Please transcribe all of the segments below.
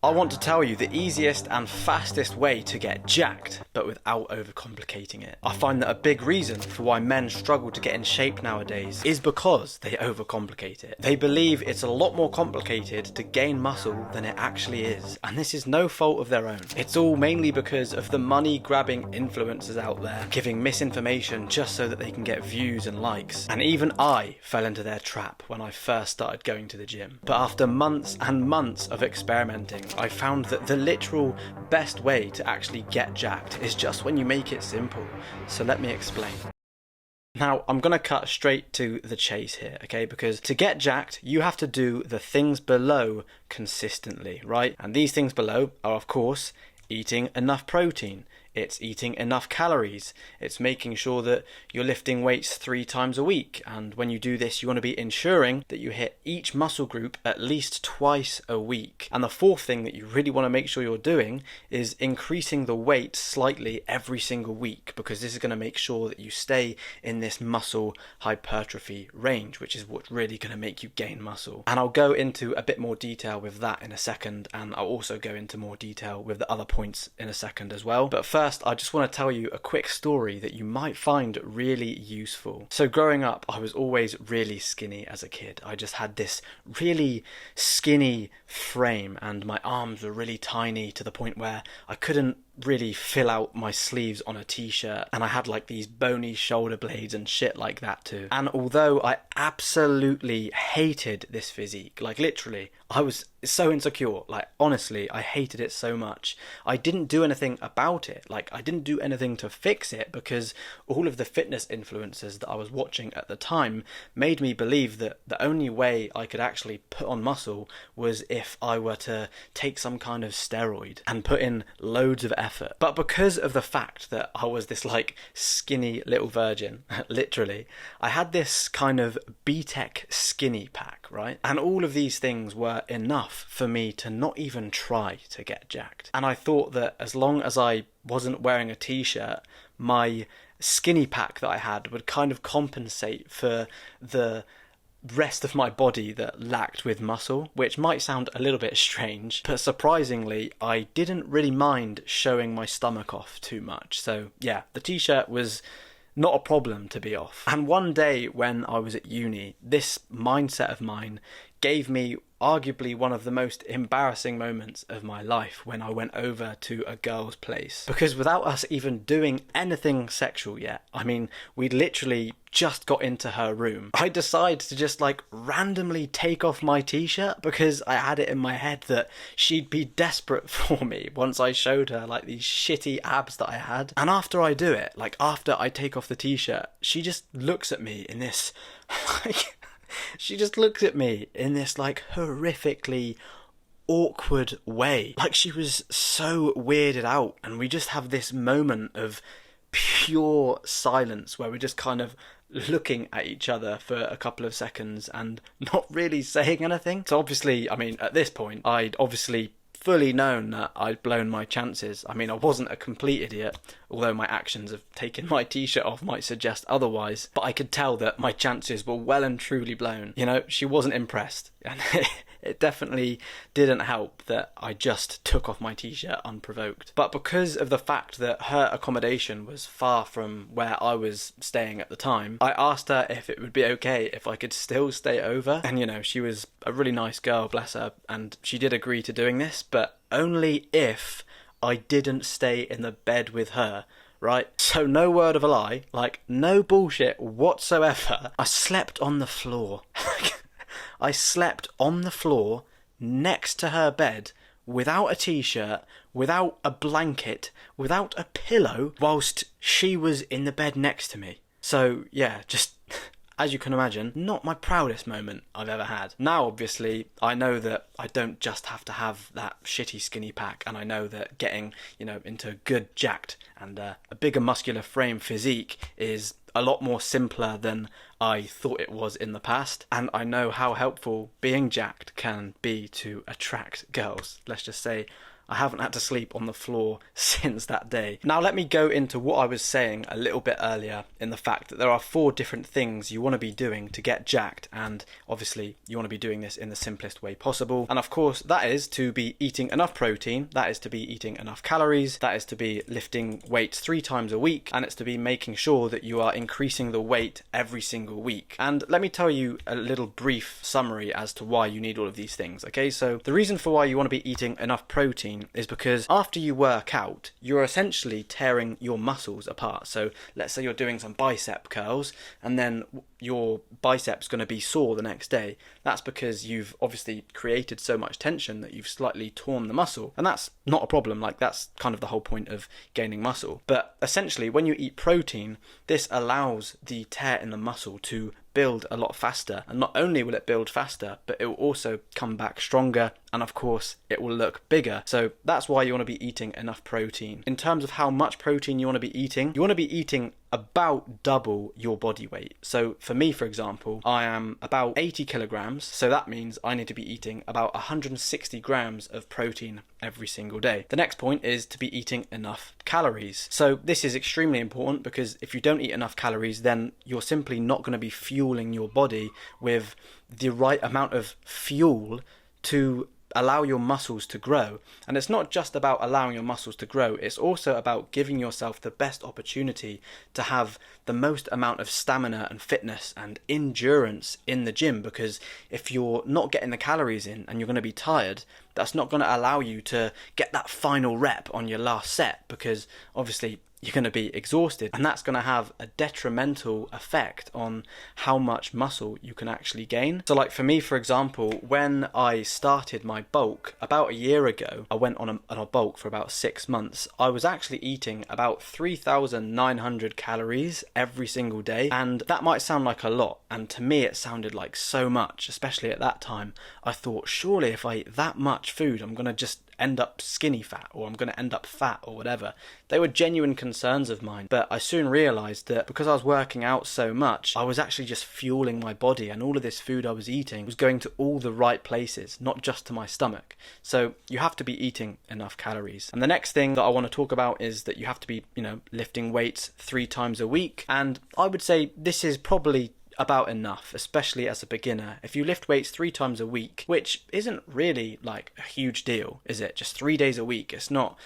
I want to tell you the easiest and fastest way to get jacked, but without overcomplicating it. I find that a big reason for why men struggle to get in shape nowadays is because they overcomplicate it. They believe it's a lot more complicated to gain muscle than it actually is, and this is no fault of their own. It's all mainly because of the money-grabbing influencers out there giving misinformation just so that they can get views and likes. And even I fell into their trap when I first started going to the gym. But after months and months of experimenting, I found that the literal best way to actually get jacked is just when you make it simple. So let me explain. Now, I'm going to cut straight to the chase here, okay? Because to get jacked, you have to do the things below consistently, right? And these things below are, of course, eating enough protein. It's eating enough calories. It's making sure that you're lifting weights 3 times a week. And when you do this, you want to be ensuring that you hit each muscle group at least twice a week. And the fourth thing that you really want to make sure you're doing is increasing the weight slightly every single week, because this is going to make sure that you stay in this muscle hypertrophy range, which is what's really going to make you gain muscle. And I'll go into a bit more detail with that in a second, and I'll also go into more detail with the other points in a second as well. But first, I just want to tell you a quick story that you might find really useful. So growing up, I was always really skinny as a kid. I just had this really skinny frame and my arms were really tiny to the point where I couldn't really fill out my sleeves on a t-shirt, and I had like these bony shoulder blades and shit like that too. And although I absolutely hated this physique, like literally I was so insecure, like honestly I hated it so much, I didn't do anything about it. Like I didn't do anything to fix it, because all of the fitness influencers that I was watching at the time made me believe that the only way I could actually put on muscle was if I were to take some kind of steroid and put in loads of effort. But because of the fact that I was this like skinny little virgin, literally, I had this kind of B-Tech skinny pack, right? And all of these things were enough for me to not even try to get jacked. And I thought that as long as I wasn't wearing a t-shirt, my skinny pack that I had would kind of compensate for the rest of my body that lacked with muscle, which might sound a little bit strange, but surprisingly I didn't really mind showing my stomach off too much. So yeah, the t-shirt was not a problem to be off. And one day when I was at uni, this mindset of mine gave me arguably one of the most embarrassing moments of my life when I went over to a girl's place. Because without us even doing anything sexual yet, I mean, we literally just got into her room, I decided to just like randomly take off my t-shirt because I had it in my head that she'd be desperate for me once I showed her like these shitty abs that I had. And after I do it, like after I take off the t-shirt, she just looks at me in this like she just looks at me in this like horrifically awkward way. Like she was so weirded out, and we just have this moment of pure silence where we're just kind of looking at each other for a couple of seconds and not really saying anything. So obviously, I mean, at this point, I'd obviously fully known that I'd blown my chances. I mean, I wasn't a complete idiot, although my actions of taking my t-shirt off might suggest otherwise, but I could tell that my chances were well and truly blown. You know, she wasn't impressed, and it definitely didn't help that I just took off my t-shirt unprovoked. But because of the fact that her accommodation was far from where I was staying at the time, I asked her if it would be okay if I could still stay over. And you know, she was a really nice girl, bless her, and she did agree to doing this, but only if I didn't stay in the bed with her, right? So no word of a lie, like no bullshit whatsoever, I slept on the floor. I slept on the floor next to her bed without a t-shirt, without a blanket, without a pillow, whilst she was in the bed next to me. So yeah, just as you can imagine, not my proudest moment I've ever had. Now, obviously, I know that I don't just have to have that shitty skinny pack, and I know that getting, you know, into a good jacked and a bigger muscular frame physique is a lot more simpler than I thought it was in the past, and I know how helpful being jacked can be to attract girls. Let's just say I haven't had to sleep on the floor since that day. Now let me go into what I was saying a little bit earlier in the fact that there are 4 different things you want to be doing to get jacked, and obviously you want to be doing this in the simplest way possible. And of course that is to be eating enough protein, that is to be eating enough calories, that is to be lifting weights 3 times a week, and it's to be making sure that you are increasing the weight every single week. And let me tell you a little brief summary as to why you need all of these things, okay? So the reason for why you want to be eating enough protein is because after you work out, you're essentially tearing your muscles apart. So let's say you're doing some bicep curls and then your bicep's going to be sore the next day. That's because you've obviously created so much tension that you've slightly torn the muscle. And that's not a problem. Like, that's kind of the whole point of gaining muscle. But essentially, when you eat protein, this allows the tear in the muscle to build a lot faster. And not only will it build faster, but it will also come back stronger, and of course it will look bigger. So that's why you want to be eating enough protein. In terms of how much protein you want to be eating about double your body weight. So for me, for example, I am about 80 kilograms, so that means I need to be eating about 160 grams of protein every single day. The next point is to be eating enough calories. So this is extremely important, because if you don't eat enough calories, then you're simply not going to be fueling your body with the right amount of fuel to allow your muscles to grow. And it's not just about allowing your muscles to grow, it's also about giving yourself the best opportunity to have the most amount of stamina and fitness and endurance in the gym. Because if you're not getting the calories in and you're going to be tired, that's not going to allow you to get that final rep on your last set, because obviously you're going to be exhausted, and that's going to have a detrimental effect on how much muscle you can actually gain. So like for me, for example, when I started my bulk about a year ago, I went on a bulk for about 6 months. I was actually eating about 3,900 calories every single day, and that might sound like a lot, and to me it sounded like so much, especially at that time. I thought, surely if I eat that much food, I'm going to just end up skinny fat, or I'm going to end up fat, or whatever. They were genuine concerns of mine, but I soon realised that because I was working out so much, I was actually just fueling my body, and all of this food I was eating was going to all the right places, not just to my stomach. So you have to be eating enough calories. And the next thing that I want to talk about is that you have to be, lifting weights 3 times a week. And I would say this is probably about enough, especially as a beginner. If you lift weights 3 times a week, which isn't really like a huge deal, is it? Just 3 days a week. It's not,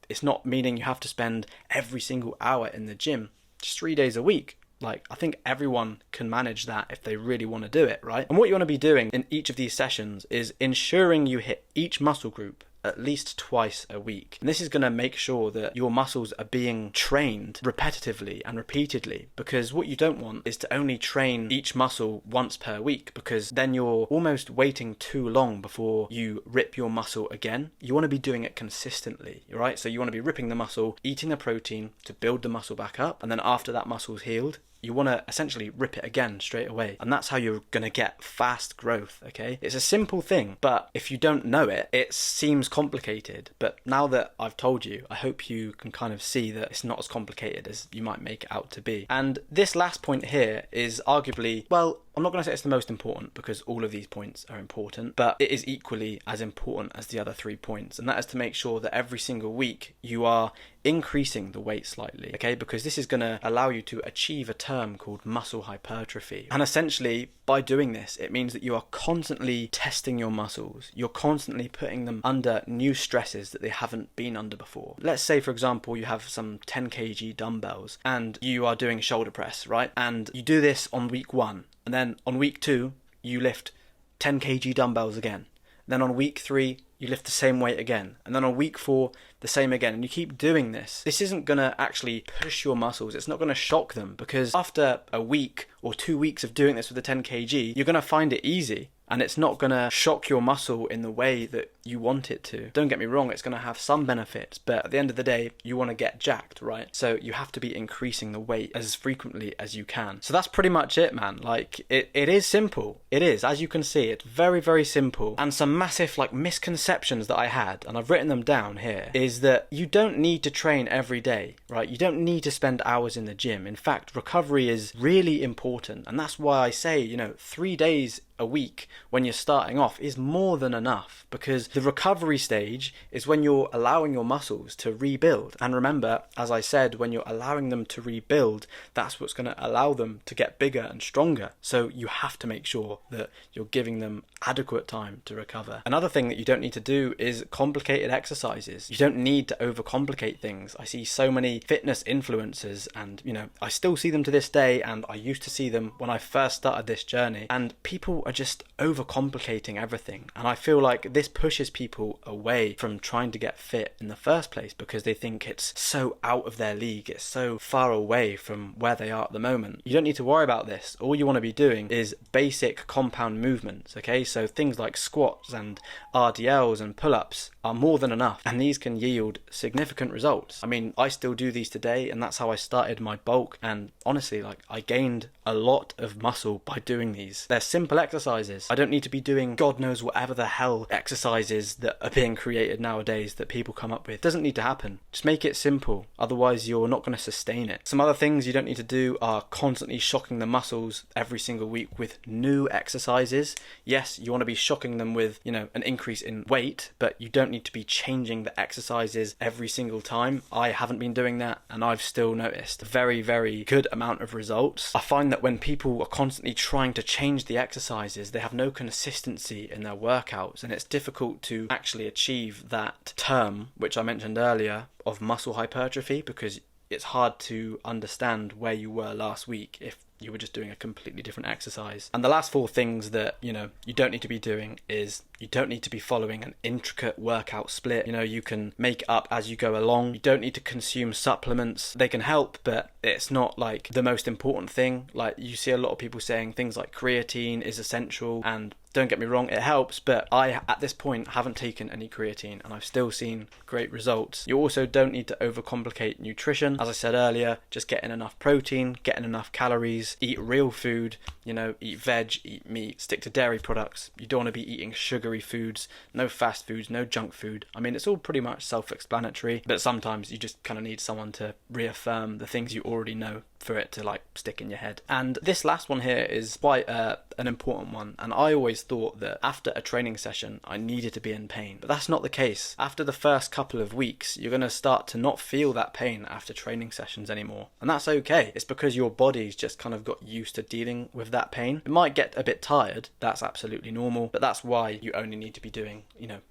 it's not meaning you have to spend every single hour in the gym. Just 3 days a week. Like, I think everyone can manage that if they really want to do it, right? And what you want to be doing in each of these sessions is ensuring you hit each muscle group at least twice a week. And this is going to make sure that your muscles are being trained repetitively and repeatedly, because what you don't want is to only train each muscle once per week, because then you're almost waiting too long before you rip your muscle again. You want to be doing it consistently, right? So you want to be ripping the muscle, eating the protein to build the muscle back up, and then after that muscle's healed, you want to essentially rip it again straight away. And that's how you're going to get fast growth, okay? It's a simple thing, but if you don't know it, it seems complicated. But now that I've told you, I hope you can kind of see that it's not as complicated as you might make it out to be. And this last point here is arguably, well, I'm not going to say it's the most important, because all of these points are important, but it is equally as important as the other 3 points. And that is to make sure that every single week you are increasing the weight slightly, okay? Because this is going to allow you to achieve a term called muscle hypertrophy. And essentially, by doing this, it means that you are constantly testing your muscles. You're constantly putting them under new stresses that they haven't been under before. Let's say, for example, you have some 10 kg dumbbells and you are doing shoulder press, right? And you do this on week 1. And then on week 2, you lift 10 kg dumbbells again. Then on week 3, you lift the same weight again. And then on week 4, the same again. And you keep doing this. This isn't going to actually push your muscles. It's not going to shock them, because after a week or 2 weeks of doing this with the 10 kg, you're going to find it easy. And it's not going to shock your muscle in the way that you want it to. Don't get me wrong, it's going to have some benefits, but at the end of the day, you want to get jacked, right? So you have to be increasing the weight as frequently as you can. So that's pretty much it, man. Like, it is simple. It is, as you can see, it's very, very simple. And some massive like misconceptions that I had, and I've written them down here, is that you don't need to train every day, right? You don't need to spend hours in the gym. In fact, recovery is really important. And that's why I say, 3 days a week when you're starting off is more than enough, because the recovery stage is when you're allowing your muscles to rebuild. And remember, as I said, when you're allowing them to rebuild, that's what's going to allow them to get bigger and stronger. So you have to make sure that you're giving them adequate time to recover. Another thing that you don't need to do is complicated exercises. You don't need to overcomplicate things. I see so many fitness influencers, and I still see them to this day, and I used to see them when I first started this journey, and people are just overcomplicating everything. And I feel like this pushes people away from trying to get fit in the first place, because they think it's so out of their league, it's so far away from where they are at the moment. You don't need to worry about this. All you want to be doing is basic compound movements, okay? So things like squats and RDLs and pull-ups are more than enough, and these can yield significant results. I mean, I still do these today, and that's how I started my bulk, and honestly, like, I gained a lot of muscle by doing these. They're simple exercises. I don't need to be doing God knows whatever the hell exercises that are being created nowadays that people come up with. It doesn't need to happen. Just make it simple, otherwise you're not going to sustain it. Some other things you don't need to do are constantly shocking the muscles every single week with new exercises. Yes, you want to be shocking them with, an increase in weight, but you don't need to be changing the exercises every single time. I haven't been doing that, and I've still noticed a very, very good amount of results. I find that when people are constantly trying to change the exercises, they have no consistency in their workouts, and it's difficult to actually achieve that term, which I mentioned earlier, of muscle hypertrophy, because it's hard to understand where you were last week if you were just doing a completely different exercise. And the last 4 things that, you don't need to be doing is you don't need to be following an intricate workout split. You can make it up as you go along. You don't need to consume supplements. They can help, but it's not like the most important thing. Like, you see a lot of people saying things like creatine is essential, and don't get me wrong, it helps, but I, at this point, haven't taken any creatine, and I've still seen great results. You also don't need to overcomplicate nutrition. As I said earlier, just getting enough protein, getting enough calories, eat real food, eat veg, eat meat, stick to dairy products. You don't want to be eating sugary foods, no fast foods, no junk food. I mean, it's all pretty much self-explanatory, but sometimes you just kind of need someone to reaffirm the things you already know for it to stick in your head. And this last one here is quite an important one, and I always thought that after a training session I needed to be in pain, but that's not the case. After the first couple of weeks, you're going to start to not feel that pain after training sessions anymore, and that's okay. It's because your body's just kind of got used to dealing with that pain. It might get a bit tired, that's absolutely normal, but that's why you only need to be doing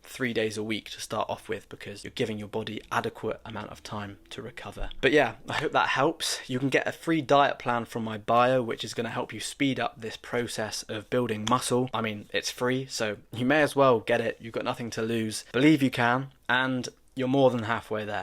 3 days a week to start off with, because you're giving your body adequate amount of time to recover. But yeah, I hope that helps. You can get a free diet plan from my bio, which is going to help you speed up this process of building muscle. I mean, it's free, so you may as well get it. You've got nothing to lose. Believe you can, and you're more than halfway there.